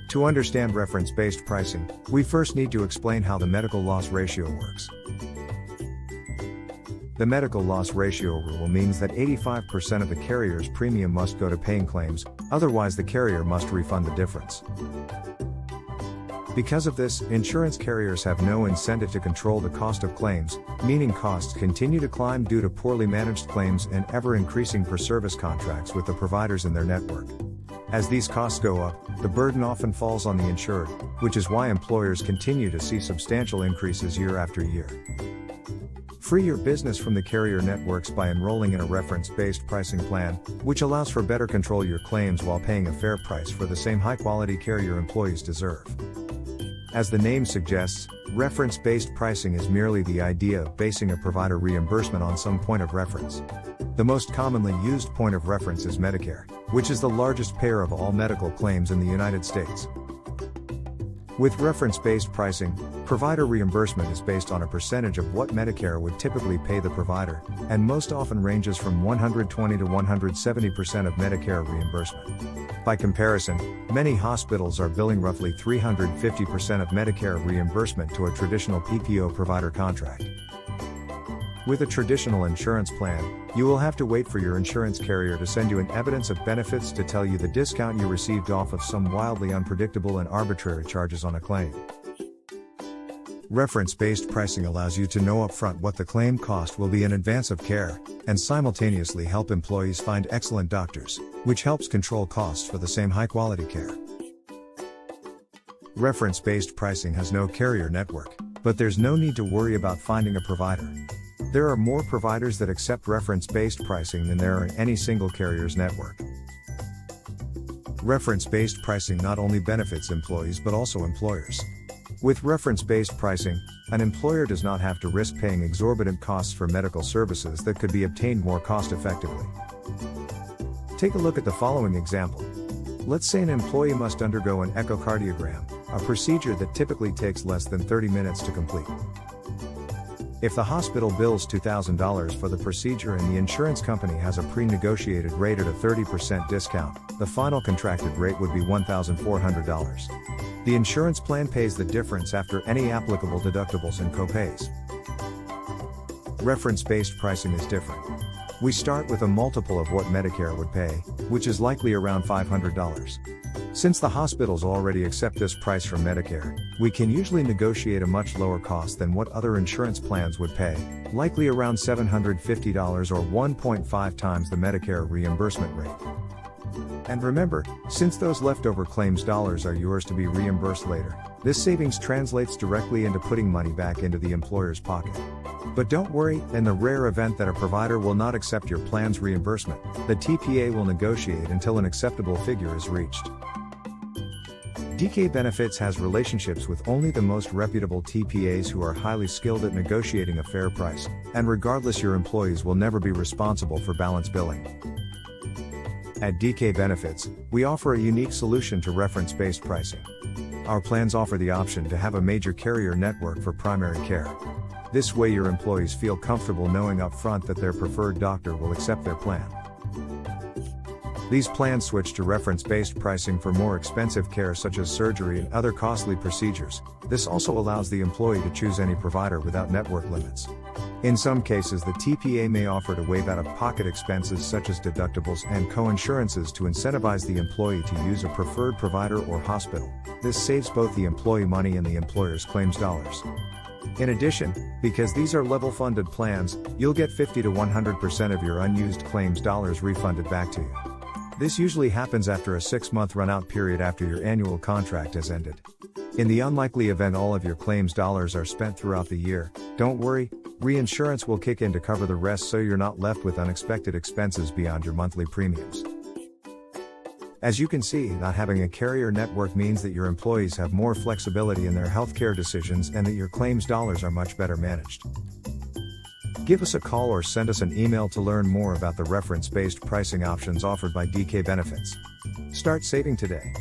To understand reference-based pricing, we first need to explain how the medical loss ratio works. The medical loss ratio rule means that 85% of the carrier's premium must go to paying claims, otherwise the carrier must refund the difference. Because of this, insurance carriers have no incentive to control the cost of claims, meaning costs continue to climb due to poorly managed claims and ever-increasing per-service contracts with the providers in their network. As these costs go up, the burden often falls on the insured, which is why employers continue to see substantial increases year after year. Free your business from the carrier networks by enrolling in a reference-based pricing plan, which allows for better control your claims while paying a fair price for the same high-quality care your employees deserve. As the name suggests, reference-based pricing is merely the idea of basing a provider reimbursement on some point of reference. The most commonly used point of reference is Medicare, which is the largest payer of all medical claims in the United States. With reference-based pricing, provider reimbursement is based on a percentage of what Medicare would typically pay the provider, and most often ranges from 120 to 170% of Medicare reimbursement. By comparison, many hospitals are billing roughly 350% of Medicare reimbursement to a traditional PPO provider contract. With a traditional insurance plan, you will have to wait for your insurance carrier to send you an evidence of benefits to tell you the discount you received off of some wildly unpredictable and arbitrary charges on a claim. Reference-based pricing allows you to know upfront what the claim cost will be in advance of care, and simultaneously help employees find excellent doctors, which helps control costs for the same high-quality care. Reference-based pricing has no carrier network, but there's no need to worry about finding a provider. There are more providers that accept reference-based pricing than there are in any single carrier's network. Reference-based pricing not only benefits employees but also employers. With reference-based pricing, an employer does not have to risk paying exorbitant costs for medical services that could be obtained more cost-effectively. Take a look at the following example. Let's say an employee must undergo an echocardiogram, a procedure that typically takes less than 30 minutes to complete. If the hospital bills $2,000 for the procedure and the insurance company has a pre-negotiated rate at a 30% discount, the final contracted rate would be $1,400. The insurance plan pays the difference after any applicable deductibles and copays. Reference-based pricing is different. We start with a multiple of what Medicare would pay, which is likely around $500. Since the hospitals already accept this price from Medicare, we can usually negotiate a much lower cost than what other insurance plans would pay, likely around $750 or 1.5 times the Medicare reimbursement rate. And remember, since those leftover claims dollars are yours to be reimbursed later, this savings translates directly into putting money back into the employer's pocket. But don't worry, in the rare event that a provider will not accept your plan's reimbursement, the TPA will negotiate until an acceptable figure is reached. DK Benefits has relationships with only the most reputable TPAs who are highly skilled at negotiating a fair price, and regardless, your employees will never be responsible for balance billing. At DK Benefits, we offer a unique solution to reference-based pricing. Our plans offer the option to have a major carrier network for primary care. This way your employees feel comfortable knowing up front that their preferred doctor will accept their plan. These plans switch to reference-based pricing for more expensive care such as surgery and other costly procedures. This also allows the employee to choose any provider without network limits. In some cases, the TPA may offer to waive out-of-pocket expenses such as deductibles and co-insurances to incentivize the employee to use a preferred provider or hospital. This saves both the employee money and the employer's claims dollars. In addition, because these are level-funded plans, you'll get 50 to 100% of your unused claims dollars refunded back to you. This usually happens after a 6-month run-out period after your annual contract has ended. In the unlikely event all of your claims dollars are spent throughout the year, don't worry, reinsurance will kick in to cover the rest so you're not left with unexpected expenses beyond your monthly premiums. As you can see, not having a carrier network means that your employees have more flexibility in their healthcare decisions and that your claims dollars are much better managed. Give us a call or send us an email to learn more about the reference-based pricing options offered by DK Benefits. Start saving today.